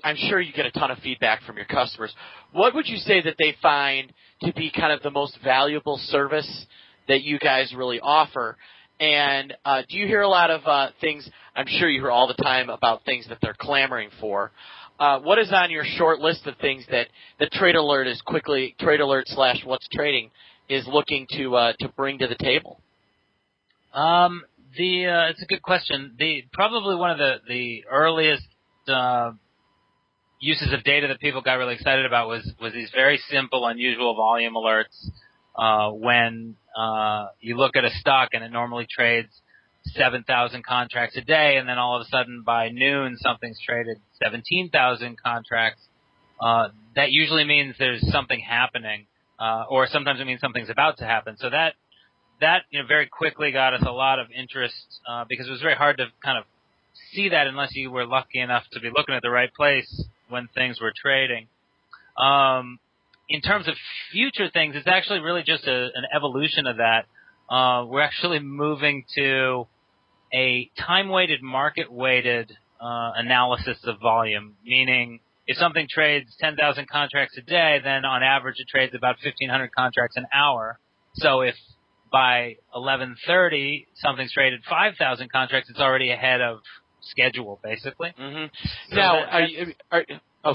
I'm sure you get a ton of feedback from your customers. What would you say that they find to be kind of the most valuable service that you guys really offer? And do you hear a lot of things, I'm sure you hear all the time about things that they're clamoring for. What is on your short list of things that Trade Alert / What's Trading is looking to bring to the table? It's a good question. Probably one of the earliest uses of data that people got really excited about was these very simple, unusual volume alerts. When you look at a stock and it normally trades 7,000 contracts a day, and then all of a sudden by noon something's traded 17,000 contracts. That usually means there's something happening, or sometimes it means something's about to happen. So that very quickly got us a lot of interest because it was very hard to kind of see that unless you were lucky enough to be looking at the right place when things were trading. In terms of future things, it's actually really just an evolution of that. We're actually moving to a time-weighted, market-weighted analysis of volume, meaning if something trades 10,000 contracts a day, then on average it trades about 1,500 contracts an hour. So if by 11:30 something's traded 5,000 contracts, it's already ahead of schedule, basically. Mm-hmm. So now,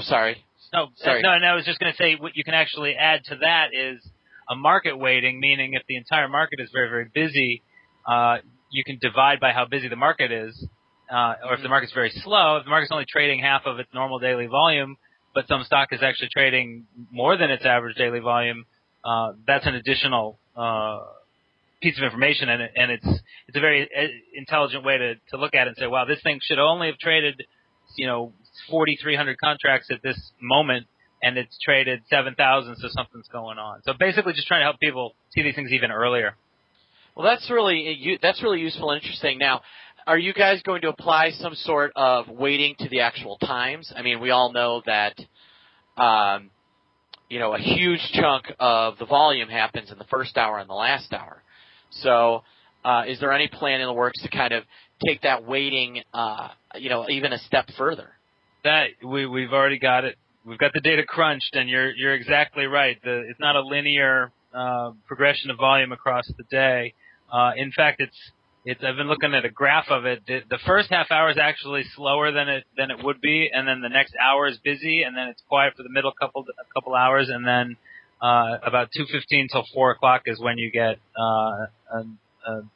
sorry. No, I was just going to say what you can actually add to that is a market weighting, meaning if the entire market is very, very busy, you can divide by how busy the market is. Or if the market's very slow, if the market's only trading half of its normal daily volume, but some stock is actually trading more than its average daily volume, that's an additional piece of information, and it's a very intelligent way to look at it and say, wow, this thing should only have traded, 4,300 contracts at this moment, and it's traded 7,000, so something's going on. So basically, just trying to help people see these things even earlier. Well, that's really useful and interesting. Now, are you guys going to apply some sort of weighting to the actual times? I mean, we all know that, a huge chunk of the volume happens in the first hour and the last hour. So, is there any plan in the works to kind of take that weighting, even a step further? That we've already got it. We've got the data crunched, and you're exactly right. It's not a linear progression of volume across the day. In fact, I've been looking at a graph of it. The first half hour is actually slower than it would be, and then the next hour is busy, and then it's quiet for the middle couple hours, and then about 2:15 till 4 o'clock is when you get a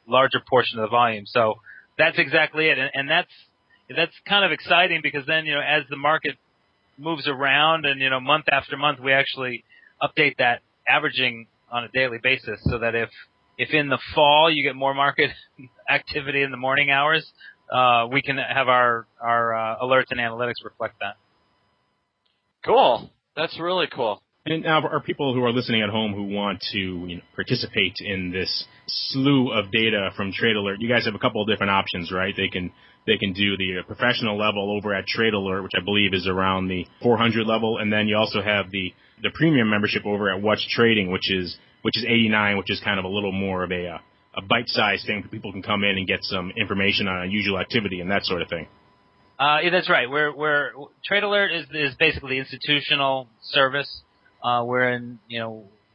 larger portion of the volume. So that's exactly it, and that's kind of exciting because then as the market moves around and month after month, we actually update that averaging on a daily basis, so that if in the fall you get more market activity in the morning hours, we can have our alerts and analytics reflect that. Cool. That's really cool. And now, for people who are listening at home who want to participate in this slew of data from Trade Alert, you guys have a couple of different options, right? They can do the professional level over at Trade Alert, which I believe is around the 400 level, and then you also have the premium membership over at What's Trading, which is 89, which is kind of a little more of a bite-sized thing where people can come in and get some information on unusual activity and that sort of thing. Yeah, that's right. We're Trade Alert is basically the institutional service. Wherein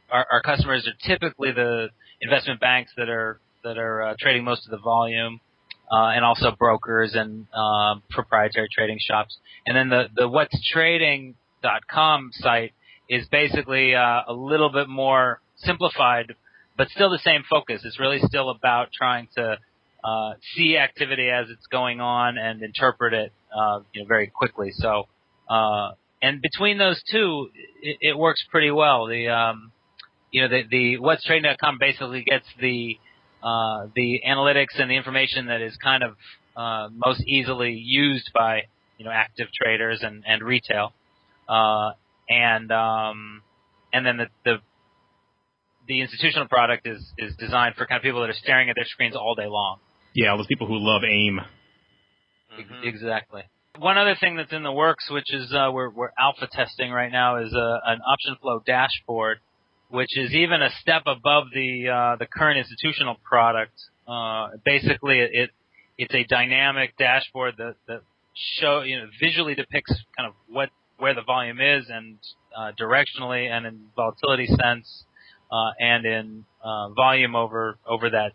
our customers are typically the investment banks that are trading most of the volume, and also brokers and proprietary trading shops. And then the whatstrading.com site is basically a little bit more simplified, but still the same focus. It's really still about trying to see activity as it's going on and interpret it very quickly. So. And between those two, it works pretty well. The whatstrading.com basically gets the the analytics and the information that is kind of most easily used by active traders and retail, and then the institutional product is designed for kind of people that are staring at their screens all day long. Yeah, all those people who love AIM. Mm-hmm. Exactly. One other thing that's in the works, which is we're alpha testing right now, is an option flow dashboard, which is even a step above the current institutional product. Basically, it's a dynamic dashboard that visually depicts kind of where the volume is, and directionally, and in volatility sense, and in volume over that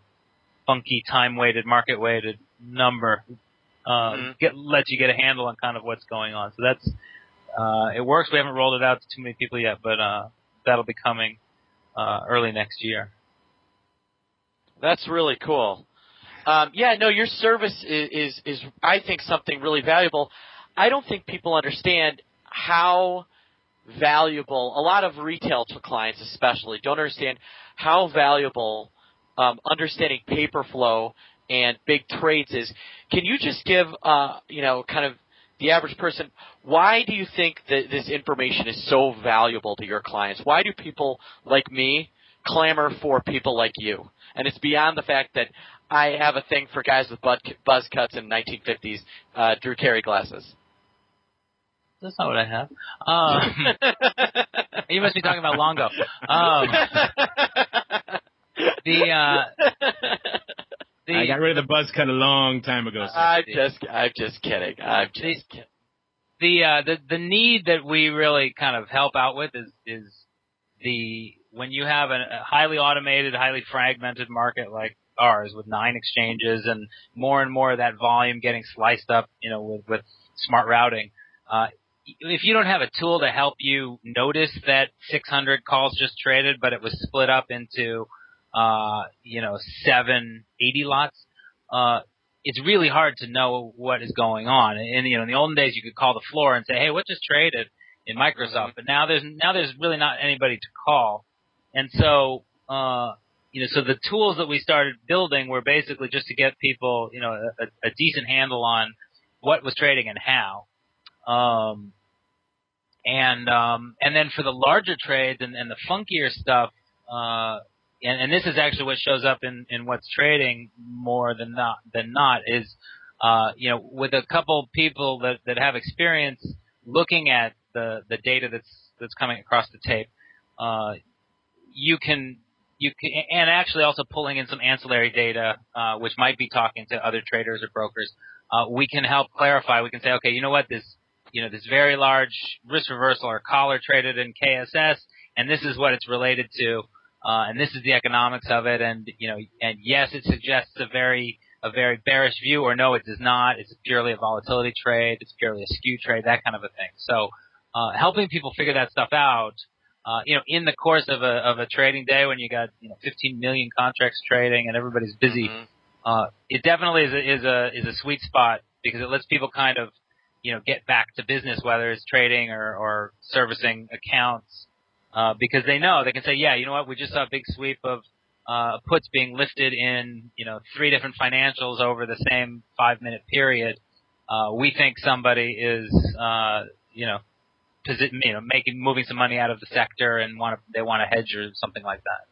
funky time-weighted, market-weighted number. Lets you get a handle on kind of what's going on. So that's it works. We haven't rolled it out to too many people yet, but that'll be coming early next year. That's really cool. Your service is I think something really valuable. I don't think people understand how valuable, a lot of retail clients especially don't understand how valuable understanding paper flow and big trades is. Can you just give, kind of the average person, why do you think that this information is so valuable to your clients? Why do people like me clamor for people like you? And it's beyond the fact that I have a thing for guys with buzz cuts and 1950s Drew Carey glasses. That's not what I have. You must be talking about Longo. I got rid of the buzz cut a long time ago. I'm just kidding. The need that we really kind of help out with is when you have a highly automated, highly fragmented market like ours with 9 exchanges and more of that volume getting sliced up, with smart routing. If you don't have a tool to help you notice that 600 calls just traded, but it was split up into 7 80 lots, it's really hard to know what is going on. And in the olden days, you could call the floor and say, "Hey, what just traded in Microsoft?" But now there's really not anybody to call, and so so the tools that we started building were basically just to get people a decent handle on what was trading and how. And then for the larger trades and the funkier stuff, and this is actually what shows up in what's trading more than not is, with a couple people that have experience looking at the data that's coming across the tape, you can and actually also pulling in some ancillary data, which might be talking to other traders or brokers. We can help clarify. We can say, okay, this very large risk reversal or collar traded in KSS, and this is what it's related to, and this is the economics of it, and yes, it suggests a very bearish view, or no, it does not. It's purely a volatility trade. It's purely a skew trade, that kind of a thing. So, helping people figure that stuff out, in the course of a trading day when you got 15 million contracts trading and everybody's busy, it definitely is a sweet spot because it lets people kind of get back to business, whether it's trading or servicing accounts, because they know they can say, yeah, you know what, we just saw a big sweep of puts being lifted in 3 different financials over the same 5-minute period. We think somebody is moving some money out of the sector and they want to hedge or something like that.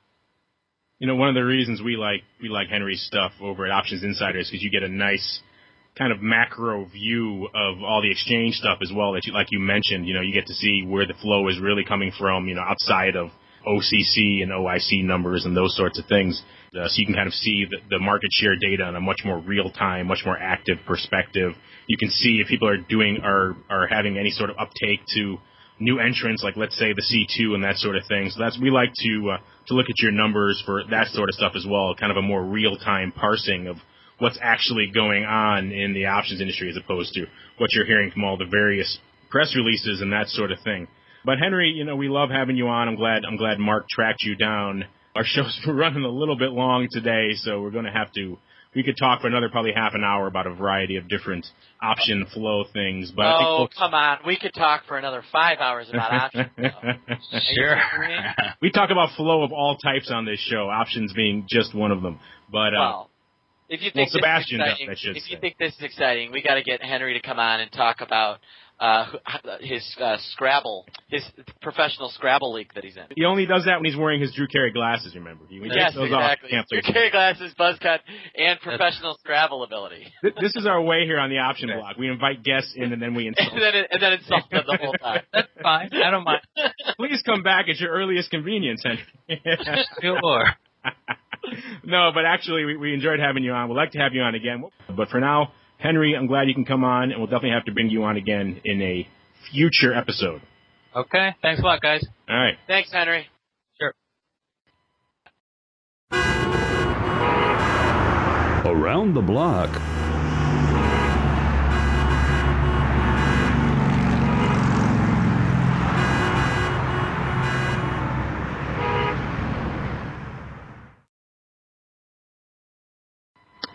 One of the reasons we like Henry's stuff over at Options Insider is because you get a nice kind of macro view of all the exchange stuff as well that like you mentioned, you get to see where the flow is really coming from, outside of OCC and OIC numbers and those sorts of things. So you can kind of see the market share data on a much more real time, much more active perspective. You can see if people are having any sort of uptake to new entrants, like let's say the C2 and that sort of thing. So we like to look at your numbers for that sort of stuff as well, kind of a more real time parsing of what's actually going on in the options industry as opposed to what you're hearing from all the various press releases and that sort of thing. But Henry, we love having you on. I'm glad Mark tracked you down. Our show's running a little bit long today, so we're going to have to we could talk for another probably half an hour about a variety of different option flow things. But I think folks, come on. We could talk for another 5 hours about option flow. Sure. We talk about flow of all types on this show, options being just one of them. But well, if you think Sebastian this is exciting, does, I should if you say. think this is exciting, we got to get Henry to come on and talk about his Scrabble, his professional Scrabble league that he's in. He only does that when he's wearing his Drew Carey glasses, remember? He Yes, takes those exactly. off. Can't play Drew Carey glasses, buzz cut, and professional Scrabble ability. This is our way here on the option block. We invite guests in and then we insult and then insult them the whole time. That's fine. I don't mind. Please come back at your earliest convenience, Henry. Sure. No, but actually, we enjoyed having you on. We'd like to have you on again. But for now, Henry, I'm glad you can come on, and we'll definitely have to bring you on again in a future episode. Okay. Thanks a lot, guys. All right. Thanks, Henry. Sure. Around the block.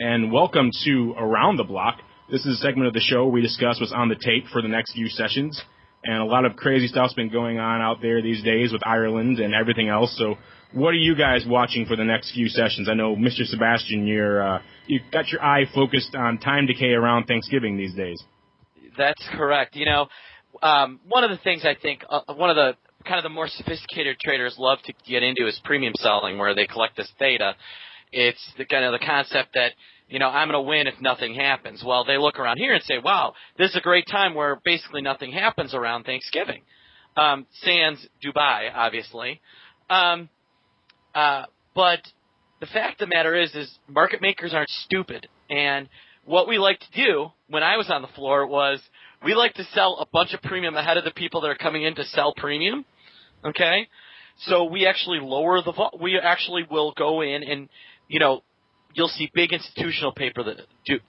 And welcome to Around the Block. This is a segment of the show where we discuss what's on the tape for the next few sessions. And a lot of crazy stuff's been going on out there these days with Ireland and everything else. So what are you guys watching for the next few sessions? I know, Mr. Sebastian, you've got your eye focused on time decay around Thanksgiving these days. That's correct. You know, one of the things I think, one of the kind of the more sophisticated traders love to get into is premium selling, where they collect this theta. It's the kind of the concept that, you know, I'm going to win if nothing happens. Well, they look around here and say, wow, this is a great time where basically nothing happens around Thanksgiving. Sans Dubai, obviously. But the fact of the matter is market makers aren't stupid. And what we like to do when I was on the floor was we like to sell a bunch of premium ahead of the people that are coming in to sell premium. Okay? So we actually lower we actually will go in and, you know, you'll see big institutional paper that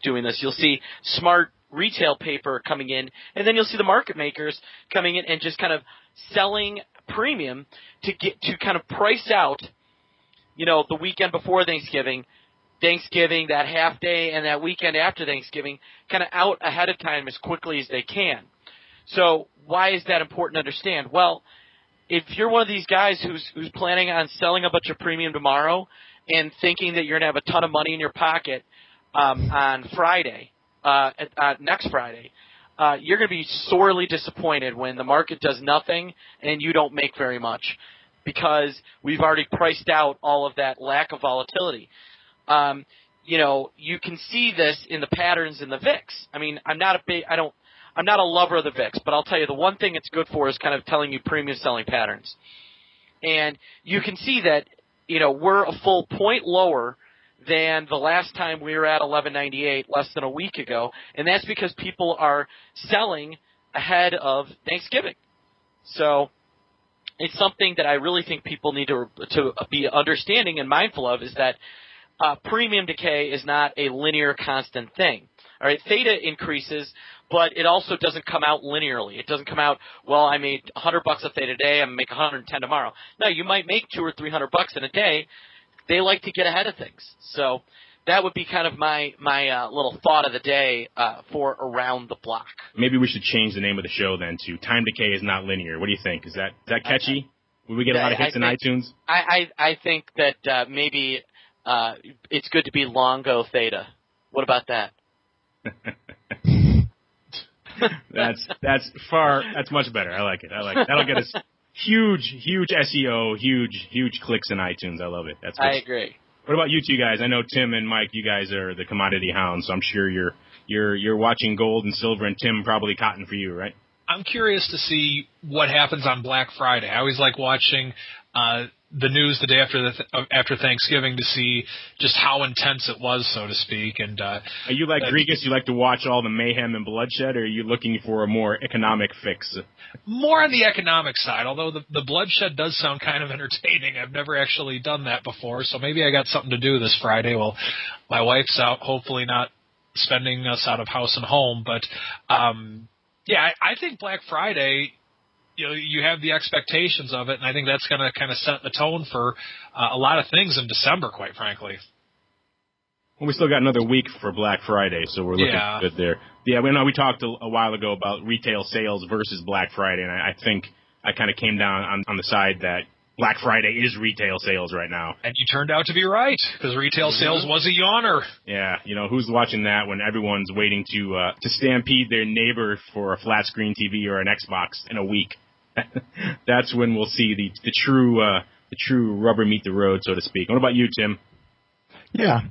doing this. You'll see smart retail paper coming in, and then you'll see the market makers coming in and just kind of selling premium to kind of price out, you know, the weekend before Thanksgiving, that half day, and that weekend after Thanksgiving, kind of out ahead of time as quickly as they can. So why is that important to understand? Well, if you're one of these guys who's planning on selling a bunch of premium tomorrow and thinking that you're going to have a ton of money in your pocket on Friday, next Friday, you're going to be sorely disappointed when the market does nothing and you don't make very much, because we've already priced out all of that lack of volatility. You know, you can see this in the patterns in the VIX. I mean, I'm not a lover of the VIX, but I'll tell you the one thing it's good for is kind of telling you premium selling patterns. And you can see that, you know, we're a full point lower than the last time we were at 1198 less than a week ago, and that's because people are selling ahead of Thanksgiving. So it's something that I really think people need to be understanding and mindful of, is that premium decay is not a linear constant thing. All right, theta increases, but it also doesn't come out linearly. It doesn't come out, well, I made $100 a theta today, I'm going to make 110 tomorrow. No, you might make $200 or $300 in a day. They like to get ahead of things. So that would be kind of my little thought of the day for Around the Block. Maybe we should change the name of the show then to Time Decay is Not Linear. What do you think? Is that catchy? Will we get a lot of hits in iTunes? I think that maybe it's good to be Longo Theta. What about that? That's much better. I like it. That'll get us huge SEO, huge clicks in iTunes. I love it. That's good. I agree. What about you two guys? I know Tim and Mike, you guys are the commodity hounds, so I'm sure you're watching gold and silver, and Tim probably cotton for you, right? I'm curious to see what happens on Black Friday. I always like watching the news the day after Thanksgiving to see just how intense it was, so to speak. And are you like Grigas? You like to watch all the mayhem and bloodshed, or are you looking for a more economic fix? More on the economic side, although the bloodshed does sound kind of entertaining. I've never actually done that before, so maybe I got something to do this Friday. Well, my wife's out, hopefully not spending us out of house and home, but yeah, I think Black Friday, you know, you have the expectations of it, and I think that's going to kind of set the tone for a lot of things in December, quite frankly. Well, we still got another week for Black Friday, so we're looking good there. Yeah, we talked a while ago about retail sales versus Black Friday, and I think I kind of came down on the side that Black Friday is retail sales right now. And you turned out to be right, because retail sales was a yawner. Yeah, who's watching that when everyone's waiting to stampede their neighbor for a flat screen TV or an Xbox in a week? That's when we'll see the true rubber meet the road, so to speak. What about you, Tim? Yeah.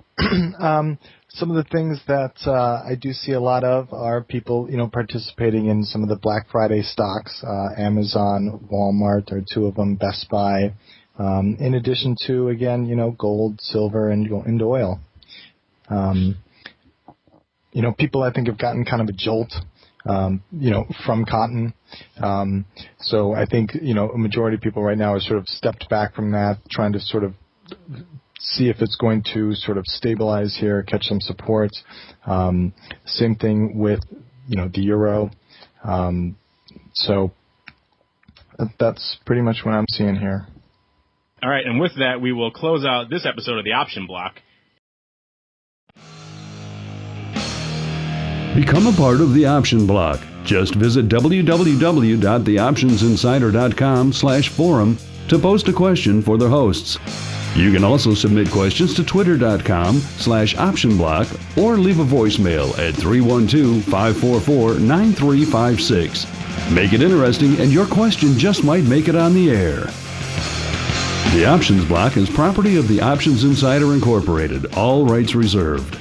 Some of the things that I do see a lot of are people, participating in some of the Black Friday stocks. Amazon, Walmart are two of them, Best Buy. In addition to, again, gold, silver, and oil. People I think have gotten kind of a jolt, from cotton. So I think, a majority of people right now are sort of stepped back from that, trying to sort of see if it's going to sort of stabilize here, catch some support. Same thing with, the euro. So that's pretty much what I'm seeing here. All right, and with that, we will close out this episode of the Option Block. Become a part of the Option Block. Just visit www.theoptionsinsider.com/forum to post a question for the hosts. You can also submit questions to twitter.com/optionblock or leave a voicemail at 312-544-9356. Make it interesting and your question just might make it on the air. The Options Block is property of the Options Insider Incorporated. All rights reserved.